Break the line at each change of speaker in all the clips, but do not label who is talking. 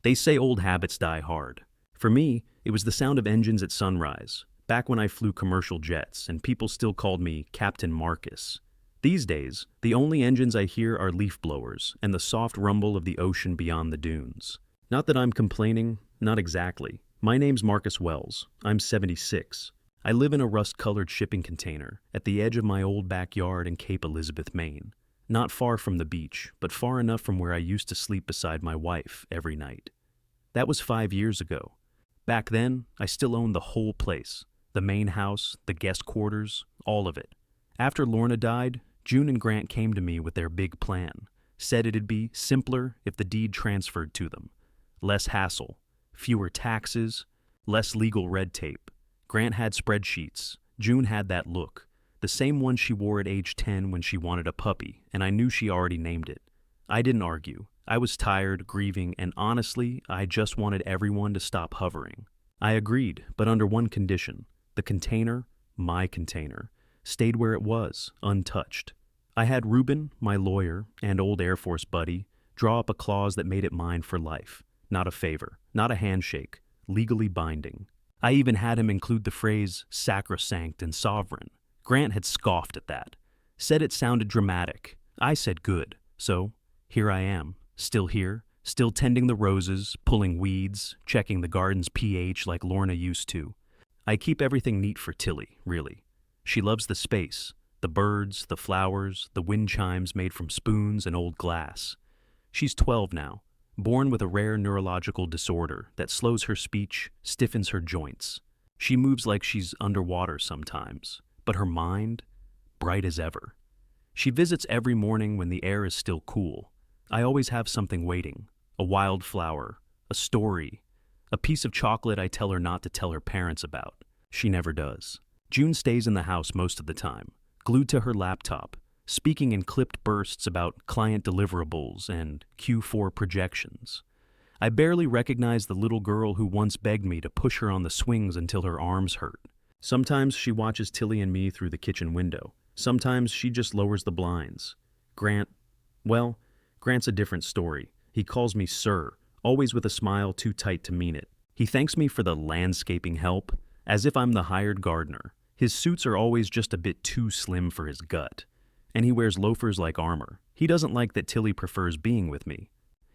They say old habits die hard. For me, it was the sound of engines at sunrise, back when I flew commercial jets and people still called me Captain Marcus. These days, the only engines I hear are leaf blowers and the soft rumble of the ocean beyond the dunes. Not that I'm complaining, not exactly. My name's Marcus Wells. I'm 76. I live in a rust-colored shipping container at the edge of my old backyard in Cape Elizabeth, Maine. Not far from the beach, but far enough from where I used to sleep beside my wife every night. That was 5 years ago. Back then, I still owned the whole place. The main house, the guest quarters, all of it. After Lorna died, June and Grant came to me with their big plan. Said it'd be simpler if the deed transferred to them. Less hassle, fewer taxes, less legal red tape. Grant had spreadsheets. June had that look. The same one she wore at age 10 when she wanted a puppy, and I knew she already named it. I didn't argue. I was tired, grieving, and honestly, I just wanted everyone to stop hovering. I agreed, but under one condition. The container, my container, stayed where it was, untouched. I had Ruben, my lawyer, and old Air Force buddy, draw up a clause that made it mine for life. Not a favor, not a handshake, legally binding. I even had him include the phrase sacrosanct and sovereign. Grant had scoffed at that, said it sounded dramatic. I said good, so here I am, still here, still tending the roses, pulling weeds, checking the garden's pH like Lorna used to. I keep everything neat for Tilly, really. She loves the space, the birds, the flowers, the wind chimes made from spoons and old glass. She's 12 now, born with a rare neurological disorder that slows her speech, stiffens her joints. She moves like she's underwater sometimes, but her mind, bright as ever. She visits every morning when the air is still cool. I always have something waiting, a wildflower, a story, a piece of chocolate I tell her not to tell her parents about. She never does. June stays in the house most of the time, glued to her laptop, speaking in clipped bursts about client deliverables and Q4 projections. I barely recognize the little girl who once begged me to push her on the swings until her arms hurt. Sometimes she watches Tilly and me through the kitchen window. Sometimes she just lowers the blinds. Grant's a different story. He calls me sir, always with a smile too tight to mean it. He thanks me for the landscaping help, as if I'm the hired gardener. His suits are always just a bit too slim for his gut, and he wears loafers like armor. He doesn't like that Tilly prefers being with me.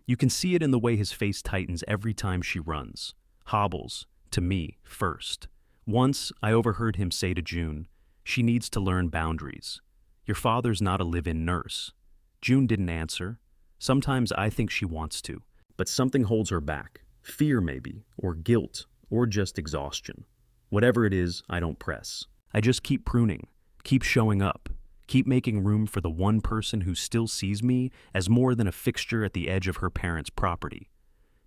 You can see it in the way his face tightens every time she runs. Hobbles, to me, first. Once, I overheard him say to June, "She needs to learn boundaries. Your father's not a live-in nurse." June didn't answer. Sometimes I think she wants to, but something holds her back. Fear maybe, or guilt, or just exhaustion. Whatever it is, I don't press. I just keep pruning, keep showing up, keep making room for the one person who still sees me as more than a fixture at the edge of her parents' property.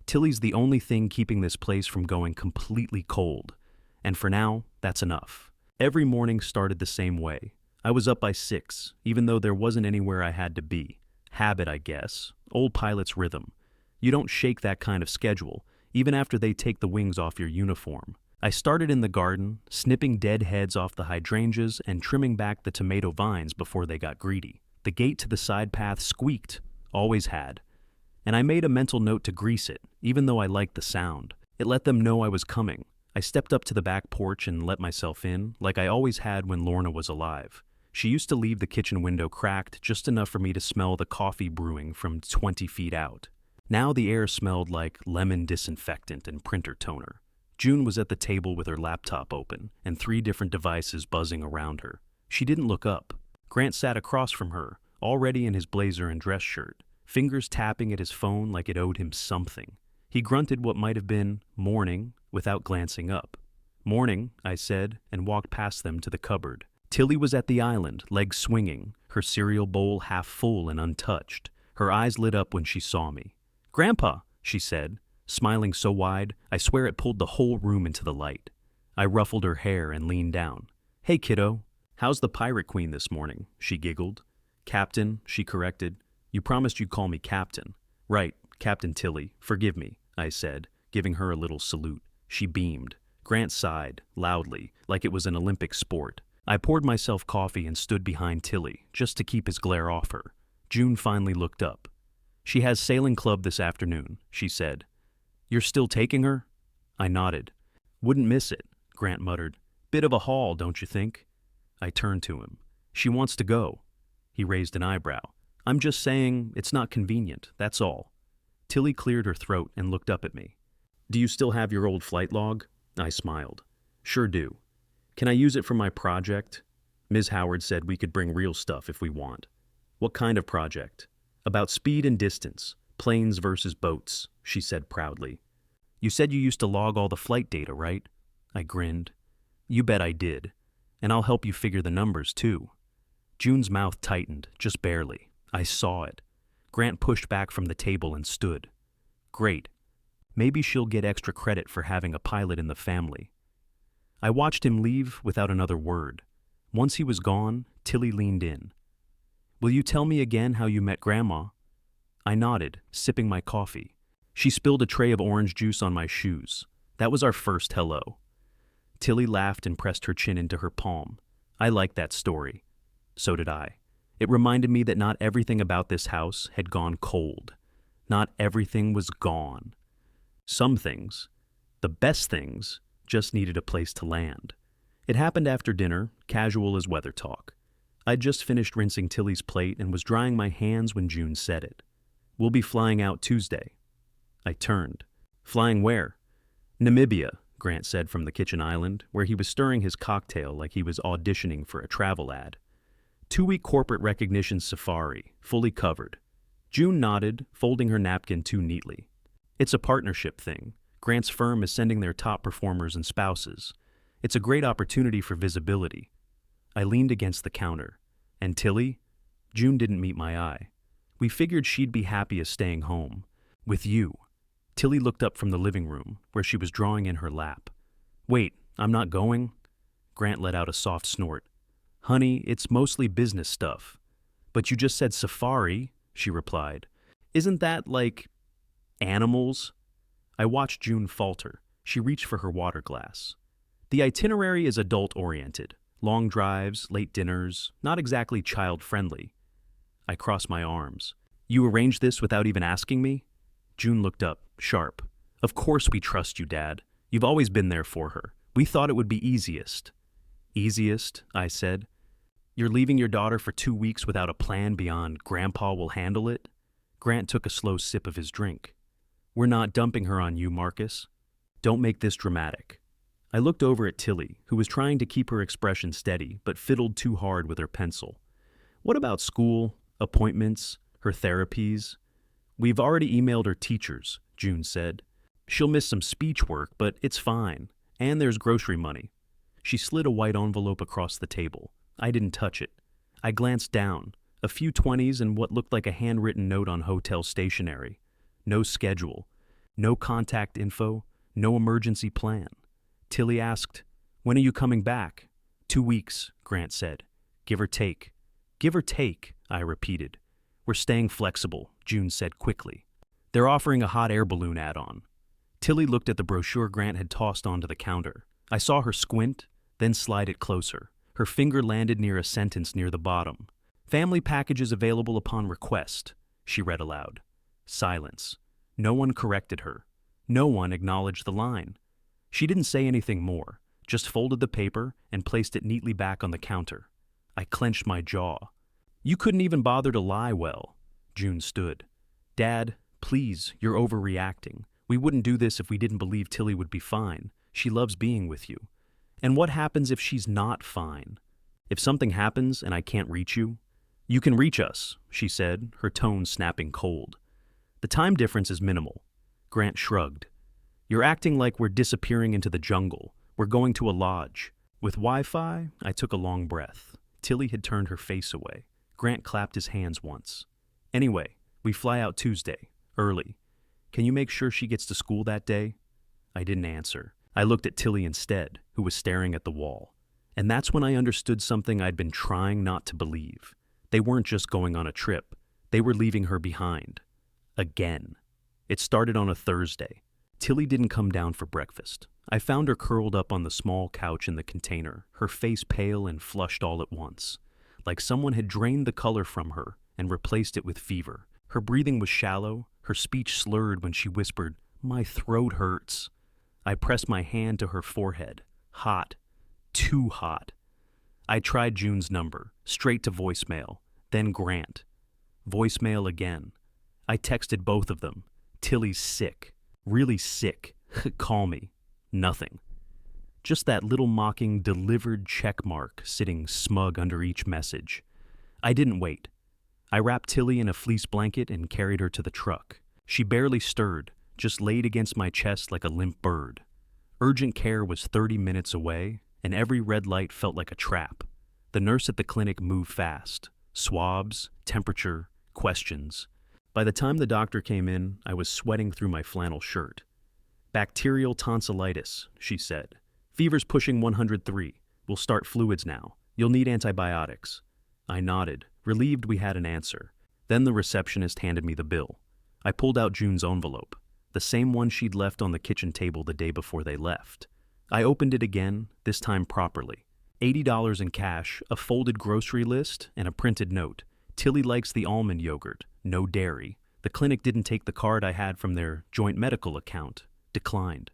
Tilly's the only thing keeping this place from going completely cold. And for now, that's enough. Every morning started the same way. I was up by 6, even though there wasn't anywhere I had to be. Habit, I guess. Old pilot's rhythm. You don't shake that kind of schedule, even after they take the wings off your uniform. I started in the garden, snipping dead heads off the hydrangeas and trimming back the tomato vines before they got greedy. The gate to the side path squeaked, always had. And I made a mental note to grease it, even though I liked the sound. It let them know I was coming. I stepped up to the back porch and let myself in, like I always had when Lorna was alive. She used to leave the kitchen window cracked just enough for me to smell the coffee brewing from 20 feet out. Now the air smelled like lemon disinfectant and printer toner. June was at the table with her laptop open and 3 different devices buzzing around her. She didn't look up. Grant sat across from her, already in his blazer and dress shirt, fingers tapping at his phone like it owed him something. He grunted what might have been morning without glancing up. Morning, I said, and walked past them to the cupboard. Tilly was at the island, legs swinging, her cereal bowl half full and untouched. Her eyes lit up when she saw me. "Grandpa," she said, smiling so wide, I swear it pulled the whole room into the light. I ruffled her hair and leaned down. "Hey, kiddo. How's the Pirate Queen this morning?" she giggled. "Captain," she corrected. "You promised you'd call me Captain." "Right, Captain Tilly. Forgive me," I said, giving her a little salute. She beamed. Grant sighed, loudly, like it was an Olympic sport. I poured myself coffee and stood behind Tilly, just to keep his glare off her. June finally looked up. "She has sailing club this afternoon," she said. You're still taking her? I nodded. Wouldn't miss it, Grant muttered. Bit of a haul, don't you think? I turned to him. She wants to go. He raised an eyebrow. I'm just saying it's not convenient, that's all. Tilly cleared her throat and looked up at me. Do you still have your old flight log? I smiled. Sure do. Can I use it for my project? Ms. Howard said we could bring real stuff if we want. What kind of project? About speed and distance, planes versus boats, she said proudly. You said you used to log all the flight data, right? I grinned. You bet I did. And I'll help you figure the numbers, too. June's mouth tightened, just barely. I saw it. Grant pushed back from the table and stood. Great. Maybe she'll get extra credit for having a pilot in the family. I watched him leave without another word. Once he was gone, Tilly leaned in. Will you tell me again how you met Grandma? I nodded, sipping my coffee. She spilled a tray of orange juice on my shoes. That was our first hello. Tilly laughed and pressed her chin into her palm. I liked that story. So did I. It reminded me that not everything about this house had gone cold. Not everything was gone. Some things, the best things, just needed a place to land. It happened after dinner, casual as weather talk. I'd just finished rinsing Tilly's plate and was drying my hands when June said it. We'll be flying out Tuesday. I turned. Flying where? Namibia, Grant said from the kitchen island, where he was stirring his cocktail like he was auditioning for a travel ad. 2-week corporate recognition safari, fully covered. June nodded, folding her napkin too neatly. It's a partnership thing. Grant's firm is sending their top performers and spouses. It's a great opportunity for visibility. I leaned against the counter. And Tilly? June didn't meet my eye. We figured she'd be happiest staying home. With you. Tilly looked up from the living room, where she was drawing in her lap. Wait, I'm not going? Grant let out a soft snort. Honey, it's mostly business stuff. But you just said safari, she replied. Isn't that like animals? I watched June falter. She reached for her water glass. The itinerary is adult-oriented. Long drives, late dinners, not exactly child-friendly. I crossed my arms. You arranged this without even asking me? June looked up, sharp. Of course we trust you, Dad. You've always been there for her. We thought it would be easiest. Easiest, I said. You're leaving your daughter for 2 weeks without a plan beyond Grandpa will handle it? Grant took a slow sip of his drink. We're not dumping her on you, Marcus. Don't make this dramatic. I looked over at Tilly, who was trying to keep her expression steady, but fiddled too hard with her pencil. What about school, appointments, her therapies? We've already emailed her teachers, June said. She'll miss some speech work, but it's fine. And there's grocery money. She slid a white envelope across the table. I didn't touch it. I glanced down. A few 20s and what looked like a handwritten note on hotel stationery. No schedule. No contact info. No emergency plan. Tilly asked, when are you coming back? 2 weeks, Grant said. Give or take. Give or take, I repeated. We're staying flexible, June said quickly. They're offering a hot air balloon add-on. Tilly looked at the brochure Grant had tossed onto the counter. I saw her squint, then slide it closer. Her finger landed near a sentence near the bottom. Family packages available upon request, she read aloud. Silence. No one corrected her. No one acknowledged the line. She didn't say anything more, just folded the paper and placed it neatly back on the counter. I clenched my jaw. You couldn't even bother to lie well. June stood. Dad, please, you're overreacting. We wouldn't do this if we didn't believe Tilly would be fine. She loves being with you. And what happens if she's not fine? If something happens and I can't reach you? You can reach us, she said, her tone snapping cold. The time difference is minimal. Grant shrugged. You're acting like we're disappearing into the jungle. We're going to a lodge. With Wi-Fi, I took a long breath. Tilly had turned her face away. Grant clapped his hands once. Anyway, we fly out Tuesday, early. Can you make sure she gets to school that day? I didn't answer. I looked at Tilly instead, who was staring at the wall. And that's when I understood something I'd been trying not to believe. They weren't just going on a trip. They were leaving her behind. Again. It started on a Thursday. Tilly didn't come down for breakfast. I found her curled up on the small couch in the container, her face pale and flushed all at once, like someone had drained the color from her and replaced it with fever. Her breathing was shallow, her speech slurred when she whispered, My throat hurts. I press my hand to her forehead. Hot. Too hot. I tried June's number, straight to voicemail, then Grant. Voicemail again. I texted both of them. Tilly's sick. Really sick. Call me. Nothing. Just that little mocking delivered check mark sitting smug under each message. I didn't wait. I wrapped Tilly in a fleece blanket and carried her to the truck. She barely stirred, just laid against my chest like a limp bird. Urgent care was 30 minutes away, and every red light felt like a trap. The nurse at the clinic moved fast. Swabs, temperature, questions. By the time the doctor came in, I was sweating through my flannel shirt. Bacterial tonsillitis, she said. Fever's pushing 103. We'll start fluids now. You'll need antibiotics. I nodded, relieved we had an answer. Then the receptionist handed me the bill. I pulled out June's envelope, the same one she'd left on the kitchen table the day before they left. I opened it again, this time properly. $80 in cash, a folded grocery list, and a printed note. Tilly likes the almond yogurt, no dairy. The clinic didn't take the card I had from their joint medical account. Declined.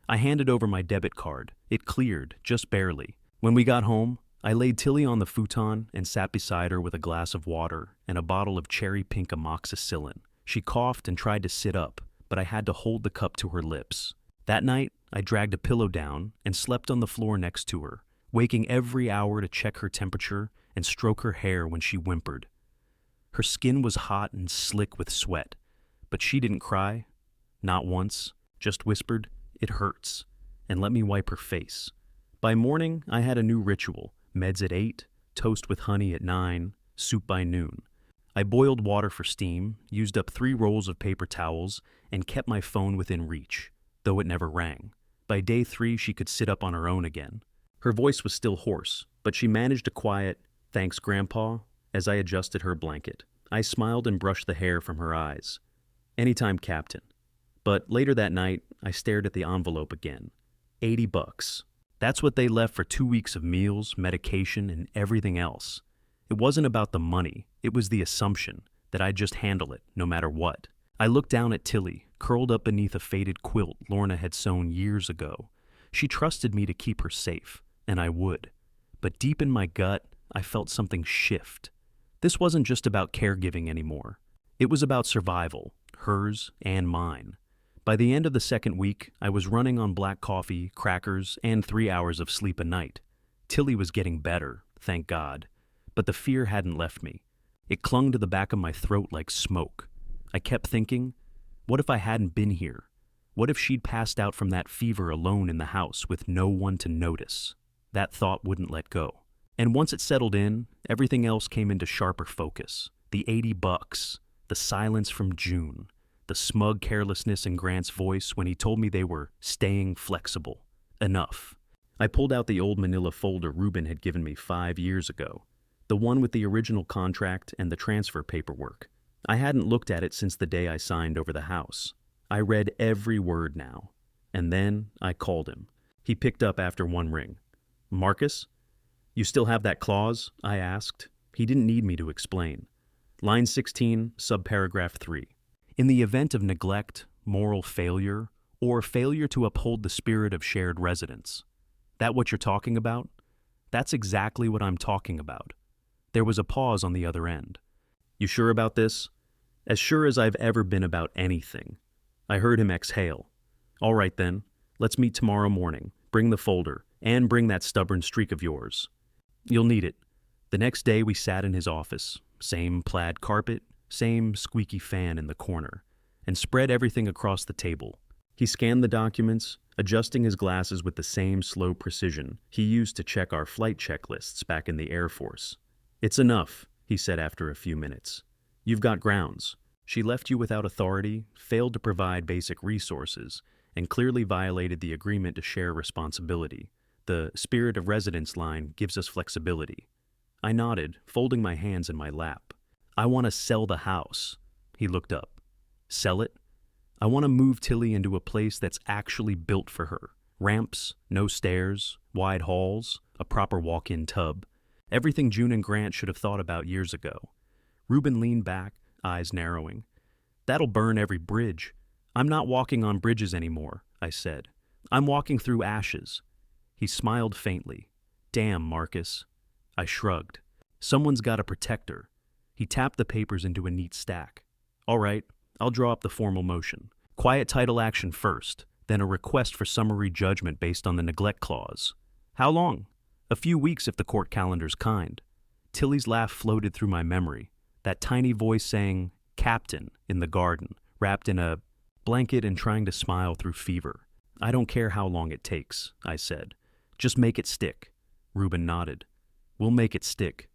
I handed over my debit card. It cleared, just barely. When we got home, I laid Tilly on the futon and sat beside her with a glass of water and a bottle of cherry pink amoxicillin. She coughed and tried to sit up, but I had to hold the cup to her lips. That night, I dragged a pillow down and slept on the floor next to her, waking every hour to check her temperature and stroke her hair when she whimpered. Her skin was hot and slick with sweat, but she didn't cry. Not once, just whispered, "It hurts," and let me wipe her face. By morning, I had a new ritual: meds at 8, toast with honey at 9, soup by noon. I boiled water for steam, used up 3 rolls of paper towels, and kept my phone within reach, though it never rang. By day 3, she could sit up on her own again. Her voice was still hoarse, but she managed a quiet, "Thanks, Grandpa," as I adjusted her blanket. I smiled and brushed the hair from her eyes. "Anytime, Captain." But later that night, I stared at the envelope again. $80. That's what they left for 2 weeks of meals, medication, and everything else. It wasn't about the money. It was the assumption that I'd just handle it, no matter what. I looked down at Tilly, curled up beneath a faded quilt Lorna had sewn years ago. She trusted me to keep her safe, and I would. But deep in my gut, I felt something shift. This wasn't just about caregiving anymore. It was about survival, hers and mine. By the end of the second week, I was running on black coffee, crackers, and 3 hours of sleep a night. Tilly was getting better, thank God. But the fear hadn't left me. It clung to the back of my throat like smoke. I kept thinking, what if I hadn't been here? What if she'd passed out from that fever alone in the house with no one to notice? That thought wouldn't let go. And once it settled in, everything else came into sharper focus. The $80, the silence from June, the smug carelessness in Grant's voice when he told me they were staying flexible. Enough. I pulled out the old manila folder Ruben had given me 5 years ago, the one with the original contract and the transfer paperwork. I hadn't looked at it since the day I signed over the house. I read every word now. And then I called him. He picked up after one ring. "Marcus? You still have that clause?" I asked. He didn't need me to explain. Line 16, subparagraph 3. In the event of neglect, moral failure, or failure to uphold the spirit of shared residence. That what you're talking about? That's exactly what I'm talking about. There was a pause on the other end. "You sure about this?" "As sure as I've ever been about anything." I heard him exhale. "All right then, let's meet tomorrow morning. Bring the folder, and bring that stubborn streak of yours. You'll need it." The next day we sat in his office, same plaid carpet, same squeaky fan in the corner, and spread everything across the table. He scanned the documents, adjusting his glasses with the same slow precision he used to check our flight checklists back in the Air Force. "It's enough," he said after a few minutes. "You've got grounds. She left you without authority, failed to provide basic resources, and clearly violated the agreement to share responsibility. The spirit of residence line gives us flexibility." I nodded, folding my hands in my lap. "I want to sell the house." He looked up. "Sell it?" "I want to move Tilly into a place that's actually built for her. Ramps, no stairs, wide halls, a proper walk-in tub. Everything June and Grant should have thought about years ago." Ruben leaned back, eyes narrowing. "That'll burn every bridge." I'm not walking on bridges anymore, I said. I'm walking through ashes. He smiled faintly. Damn, Marcus. I shrugged. Someone's got to protect her. He tapped the papers into a neat stack. All right, I'll draw up the formal motion. Quiet title action first, then a request for summary judgment based on the neglect clause. How long? A few weeks if the court calendar's kind. Tilly's laugh floated through my memory, that tiny voice saying, Captain, in the garden, wrapped in a blanket and trying to smile through fever. I don't care how long it takes, I said. Just make it stick. Reuben nodded. We'll make it stick.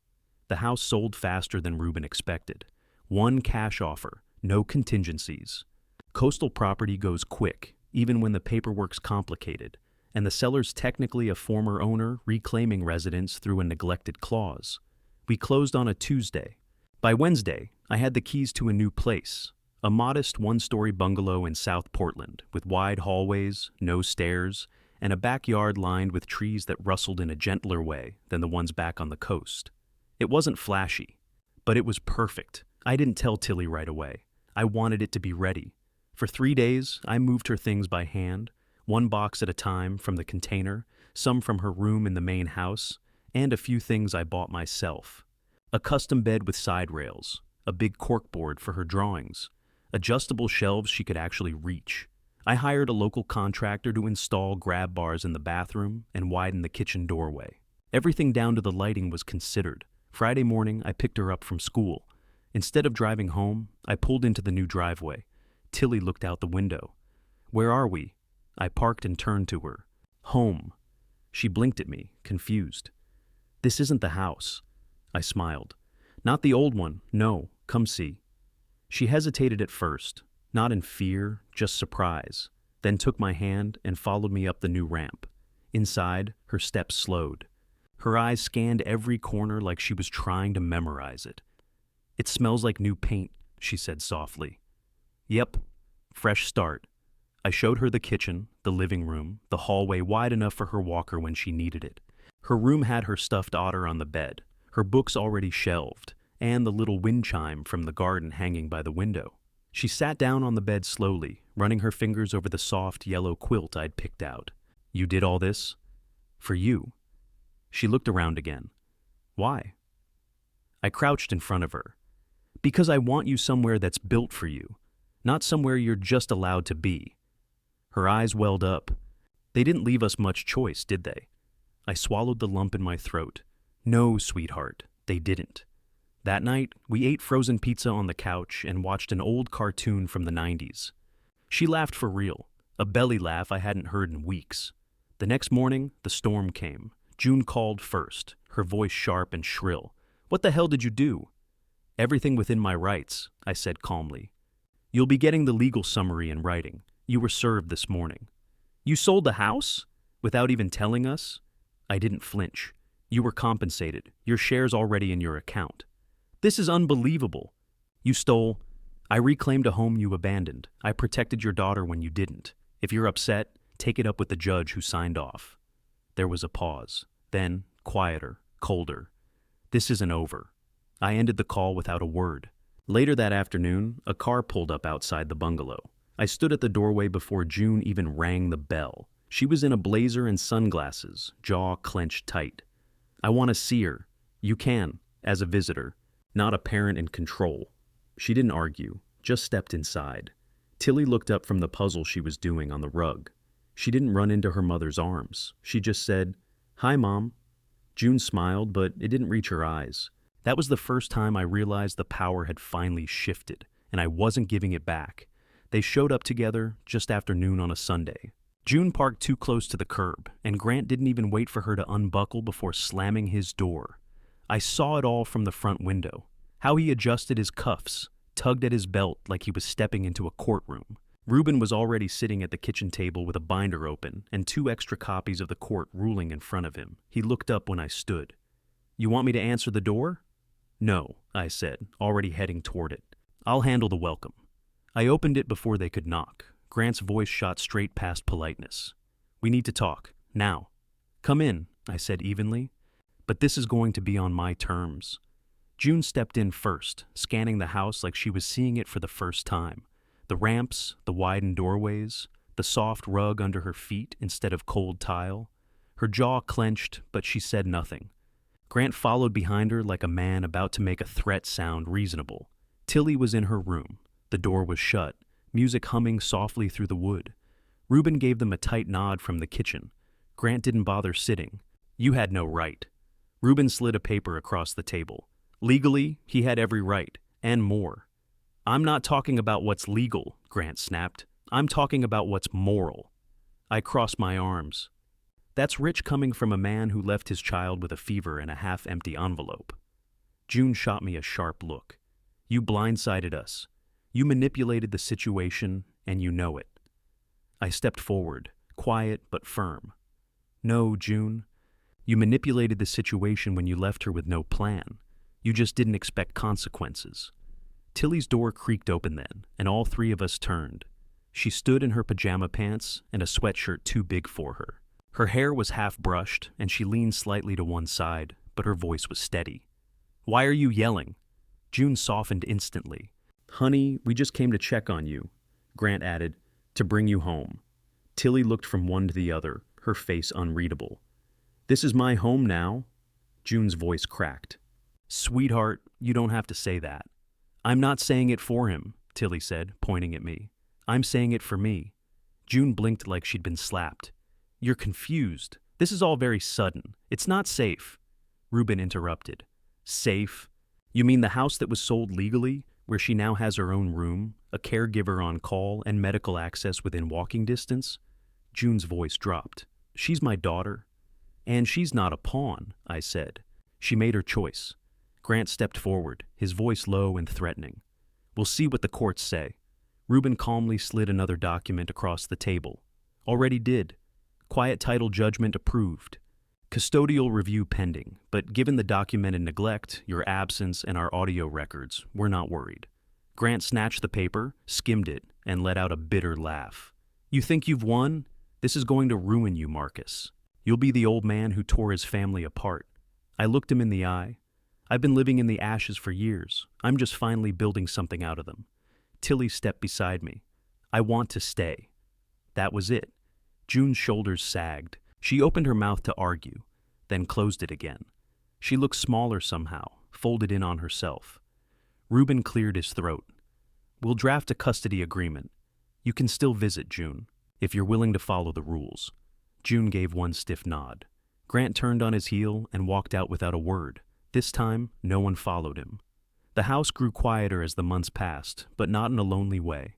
The house sold faster than Reuben expected. One cash offer, no contingencies. Coastal property goes quick, even when the paperwork's complicated, and the seller's technically a former owner reclaiming residence through a neglected clause. We closed on a Tuesday. By Wednesday, I had the keys to a new place, a modest one-story bungalow in South Portland with wide hallways, no stairs, and a backyard lined with trees that rustled in a gentler way than the ones back on the coast. It wasn't flashy, but it was perfect. I didn't tell Tilly right away. I wanted it to be ready. For 3 days, I moved her things by hand, one box at a time from the container, some from her room in the main house, and a few things I bought myself. A custom bed with side rails, a big corkboard for her drawings, adjustable shelves she could actually reach. I hired a local contractor to install grab bars in the bathroom and widen the kitchen doorway. Everything down to the lighting was considered. Friday morning, I picked her up from school. Instead of driving home, I pulled into the new driveway. Tilly looked out the window. Where are we? I parked and turned to her. Home. She blinked at me, confused. This isn't the house. I smiled. Not the old one, no, come see. She hesitated at first, not in fear, just surprise, then took my hand and followed me up the new ramp. Inside, her steps slowed. Her eyes scanned every corner like she was trying to memorize it. It smells like new paint, she said softly. Yep, fresh start. I showed her the kitchen, the living room, the hallway wide enough for her walker when she needed it. Her room had her stuffed otter on the bed, her books already shelved, and the little wind chime from the garden hanging by the window. She sat down on the bed slowly, running her fingers over the soft yellow quilt I'd picked out. You did all this? For you. She looked around again. Why? I crouched in front of her. Because I want you somewhere that's built for you, not somewhere you're just allowed to be. Her eyes welled up. They didn't leave us much choice, did they? I swallowed the lump in my throat. No, sweetheart, they didn't. That night, we ate frozen pizza on the couch and watched an old cartoon from the 90s. She laughed for real, a belly laugh I hadn't heard in weeks. The next morning, the storm came. June called first, her voice sharp and shrill. What the hell did you do? Everything within my rights, I said calmly. You'll be getting the legal summary in writing. You were served this morning. You sold the house? Without even telling us? I didn't flinch. You were compensated. Your shares already in your account. This is unbelievable. You stole. I reclaimed a home you abandoned. I protected your daughter when you didn't. If you're upset, take it up with the judge who signed off. There was a pause. Then, quieter, colder. This isn't over. I ended the call without a word. Later that afternoon, a car pulled up outside the bungalow. I stood at the doorway before June even rang the bell. She was in a blazer and sunglasses, jaw clenched tight. I want to see her. You can, as a visitor, not a parent in control. She didn't argue, just stepped inside. Tilly looked up from the puzzle she was doing on the rug. She didn't run into her mother's arms. She just said, "Hi, Mom." June smiled, but it didn't reach her eyes. That was the first time I realized the power had finally shifted, and I wasn't giving it back. They showed up together just after noon on a Sunday. June parked too close to the curb, and Grant didn't even wait for her to unbuckle before slamming his door. I saw it all from the front window. How he adjusted his cuffs, tugged at his belt like he was stepping into a courtroom. Reuben was already sitting at the kitchen table with a binder open and 2 extra copies of the court ruling in front of him. He looked up when I stood. You want me to answer the door? No, I said, already heading toward it. I'll handle the welcome. I opened it before they could knock. Grant's voice shot straight past politeness. We need to talk, now. Come in, I said evenly. But this is going to be on my terms. June stepped in first, scanning the house like she was seeing it for the first time. The ramps, the widened doorways, the soft rug under her feet instead of cold tile. Her jaw clenched, but she said nothing. Grant followed behind her like a man about to make a threat sound reasonable. Tilly was in her room. The door was shut, music humming softly through the wood. Reuben gave them a tight nod from the kitchen. Grant didn't bother sitting. You had no right. Reuben slid a paper across the table. Legally, he had every right, and more. I'm not talking about what's legal, Grant snapped. I'm talking about what's moral. I crossed my arms. That's rich coming from a man who left his child with a fever in a half-empty envelope. June shot me a sharp look. You blindsided us. You manipulated the situation, and you know it. I stepped forward, quiet but firm. No, June. You manipulated the situation when you left her with no plan. You just didn't expect consequences. Tilly's door creaked open then, and all three of us turned. She stood in her pajama pants and a sweatshirt too big for her. Her hair was half-brushed, and she leaned slightly to one side, but her voice was steady. Why are you yelling? June softened instantly. Honey, we just came to check on you, Grant added, to bring you home. Tilly looked from one to the other, her face unreadable. This is my home now? June's voice cracked. Sweetheart, you don't have to say that. I'm not saying it for him, Tilly said, pointing at me. I'm saying it for me. June blinked like she'd been slapped. You're confused. This is all very sudden. It's not safe. Reuben interrupted. Safe? You mean the house that was sold legally, where she now has her own room, a caregiver on call, and medical access within walking distance? June's voice dropped. She's my daughter. And she's not a pawn, I said. She made her choice. Grant stepped forward, his voice low and threatening. We'll see what the courts say. Reuben calmly slid another document across the table. Already did. Quiet title judgment approved. Custodial review pending, but given the documented neglect, your absence, and our audio records, we're not worried. Grant snatched the paper, skimmed it, and let out a bitter laugh. You think you've won? This is going to ruin you, Marcus. You'll be the old man who tore his family apart. I looked him in the eye. I've been living in the ashes for years. I'm just finally building something out of them. Tilly stepped beside me. I want to stay. That was it. June's shoulders sagged. She opened her mouth to argue, then closed it again. She looked smaller somehow, folded in on herself. Reuben cleared his throat. We'll draft a custody agreement. You can still visit, June, if you're willing to follow the rules. June gave one stiff nod. Grant turned on his heel and walked out without a word. This time, no one followed him. The house grew quieter as the months passed, but not in a lonely way.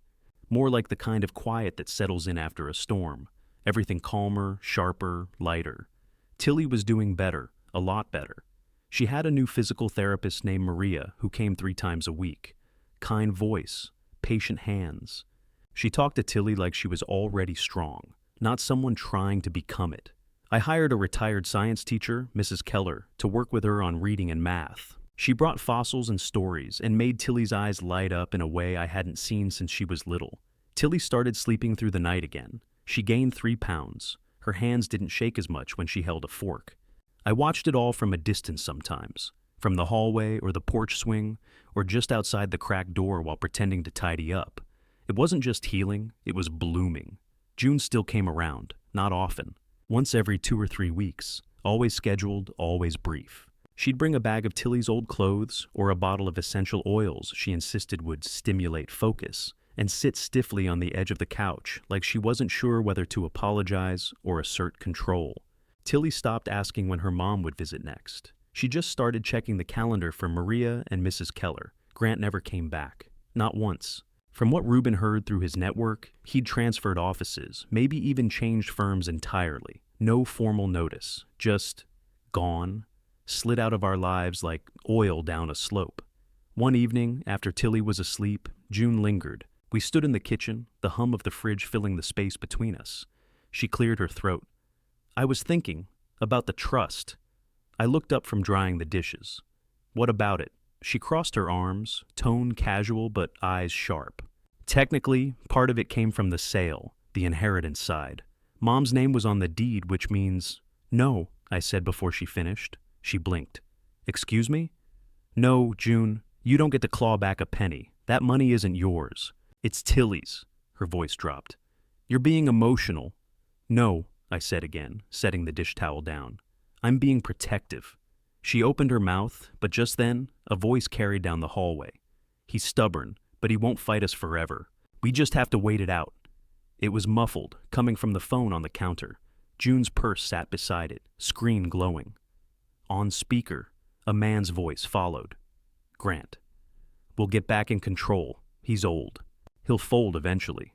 More like the kind of quiet that settles in after a storm. Everything calmer, sharper, lighter. Tilly was doing better, a lot better. She had a new physical therapist named Maria who came 3 times a week. Kind voice, patient hands. She talked to Tilly like she was already strong, not someone trying to become it. I hired a retired science teacher, Mrs. Keller, to work with her on reading and math. She brought fossils and stories and made Tilly's eyes light up in a way I hadn't seen since she was little. Tilly started sleeping through the night again. She gained 3 pounds. Her hands didn't shake as much when she held a fork. I watched it all from a distance sometimes, from the hallway or the porch swing, or just outside the cracked door while pretending to tidy up. It wasn't just healing, it was blooming. June still came around, not often. Once every 2 or 3 weeks, always scheduled, always brief. She'd bring a bag of Tilly's old clothes or a bottle of essential oils she insisted would stimulate focus, and sit stiffly on the edge of the couch like she wasn't sure whether to apologize or assert control. Tilly stopped asking when her mom would visit next. She just started checking the calendar for Maria and Mrs. Keller. Grant never came back. Not once. From what Reuben heard through his network, he'd transferred offices, maybe even changed firms entirely. No formal notice. Just gone. Slid out of our lives like oil down a slope. One evening, after Tilly was asleep, June lingered. We stood in the kitchen, the hum of the fridge filling the space between us. She cleared her throat. I was thinking about the trust. I looked up from drying the dishes. What about it? She crossed her arms, tone casual but eyes sharp. Technically, part of it came from the sale, the inheritance side. Mom's name was on the deed, which means... No, I said before she finished. She blinked. Excuse me? No, June, you don't get to claw back a penny. That money isn't yours. It's Tilly's. Her voice dropped. You're being emotional. No, I said again, setting the dish towel down. I'm being protective. She opened her mouth, but just then, a voice carried down the hallway. He's stubborn, but he won't fight us forever. We just have to wait it out. It was muffled, coming from the phone on the counter. June's purse sat beside it, screen glowing. On speaker, a man's voice followed. Grant. We'll get back in control. He's old. He'll fold eventually.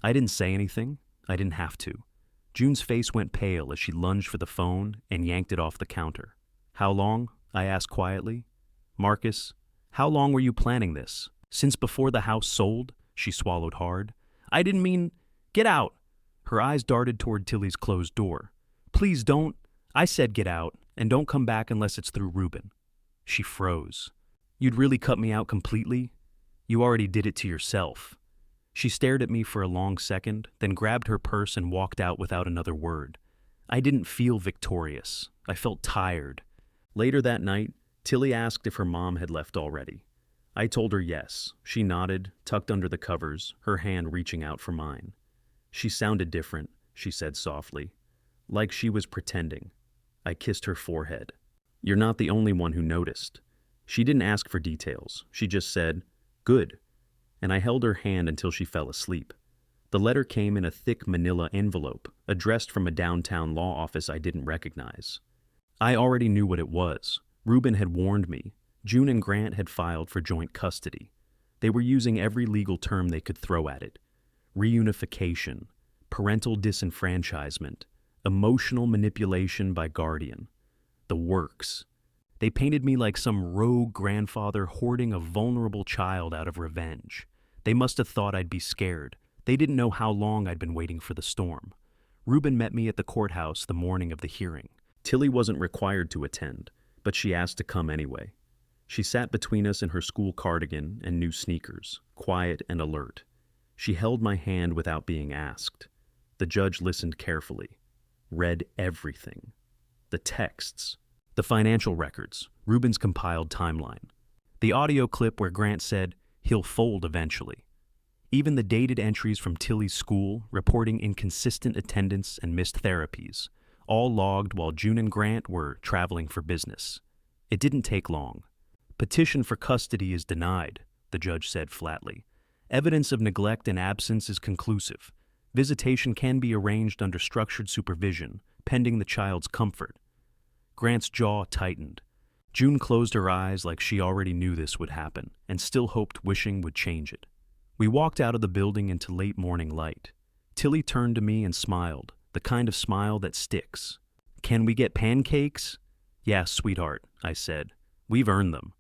I didn't say anything. I didn't have to. June's face went pale as she lunged for the phone and yanked it off the counter. How long? I asked quietly. Marcus, how long were you planning this? Since before the house sold? She swallowed hard. I didn't mean... Get out! Her eyes darted toward Tilly's closed door. Please don't... I said get out, and don't come back unless it's through Reuben. She froze. You'd really cut me out completely? You already did it to yourself. She stared at me for a long second, then grabbed her purse and walked out without another word. I didn't feel victorious. I felt tired. Later that night, Tilly asked if her mom had left already. I told her yes. She nodded, tucked under the covers, her hand reaching out for mine. She sounded different, she said softly, like she was pretending. I kissed her forehead. You're not the only one who noticed. She didn't ask for details. She just said, good. And I held her hand until she fell asleep. The letter came in a thick manila envelope, addressed from a downtown law office I didn't recognize. I already knew what it was. Reuben had warned me. June and Grant had filed for joint custody. They were using every legal term they could throw at it. Reunification, parental disenfranchisement, emotional manipulation by guardian. The works. They painted me like some rogue grandfather hoarding a vulnerable child out of revenge. They must have thought I'd be scared. They didn't know how long I'd been waiting for the storm. Reuben met me at the courthouse the morning of the hearing. Tilly wasn't required to attend, but she asked to come anyway. She sat between us in her school cardigan and new sneakers, quiet and alert. She held my hand without being asked. The judge listened carefully, read everything. The texts, the financial records, Reuben's compiled timeline. The audio clip where Grant said, he'll fold eventually. Even the dated entries from Tilly's school reporting inconsistent attendance and missed therapies, all logged while June and Grant were traveling for business. It didn't take long. Petition for custody is denied, the judge said flatly. Evidence of neglect and absence is conclusive. Visitation can be arranged under structured supervision, pending the child's comfort. Grant's jaw tightened. June closed her eyes like she already knew this would happen, and still hoped wishing would change it. We walked out of the building into late morning light. Tilly turned to me and smiled, the kind of smile that sticks. Can we get pancakes? Yes, sweetheart, I said. We've earned them.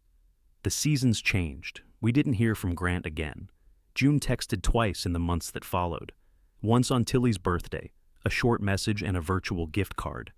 The seasons changed. We didn't hear from Grant again. June texted twice in the months that followed. Once on Tilly's birthday, a short message and a virtual gift card.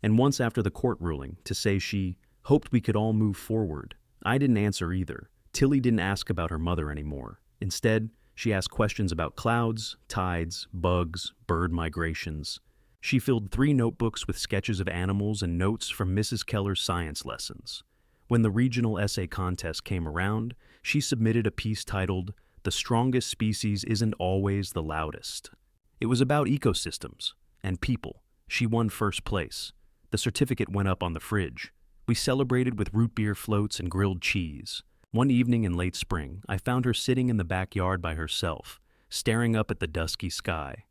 And once after the court ruling to say she hoped we could all move forward. I didn't answer either. Tilly didn't ask about her mother anymore. Instead, she asked questions about clouds, tides, bugs, bird migrations. She filled 3 notebooks with sketches of animals and notes from Mrs. Keller's science lessons. When the regional essay contest came around, she submitted a piece titled, "The Strongest Species Isn't Always the Loudest." It was about ecosystems and people. She won first place. The certificate went up on the fridge. We celebrated with root beer floats and grilled cheese. One evening in late spring, I found her sitting in the backyard by herself, staring up at the dusky sky.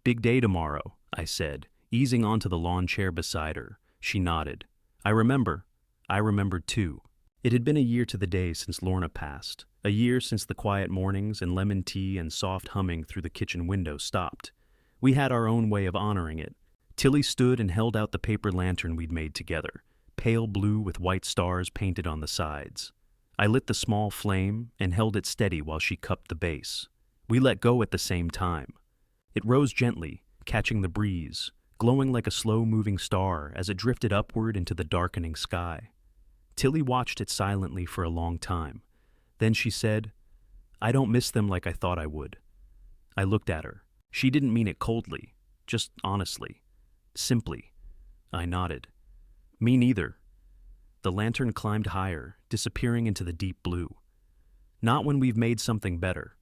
Big day tomorrow, I said, easing onto the lawn chair beside her. She nodded. I remember. I remembered too. It had been a year to the day since Lorna passed, a year since the quiet mornings and lemon tea and soft humming through the kitchen window stopped. We had our own way of honoring it. Tilly stood and held out the paper lantern we'd made together, pale blue with white stars painted on the sides. I lit the small flame and held it steady while she cupped the base. We let go at the same time. It rose gently, catching the breeze, glowing like a slow-moving star as it drifted upward into the darkening sky. Tilly watched it silently for a long time. Then she said, "I don't miss them like I thought I would." I looked at her. She didn't mean it coldly, just honestly. Simply. I nodded. Me neither. The lantern climbed higher, disappearing into the deep blue. Not when we've made something better.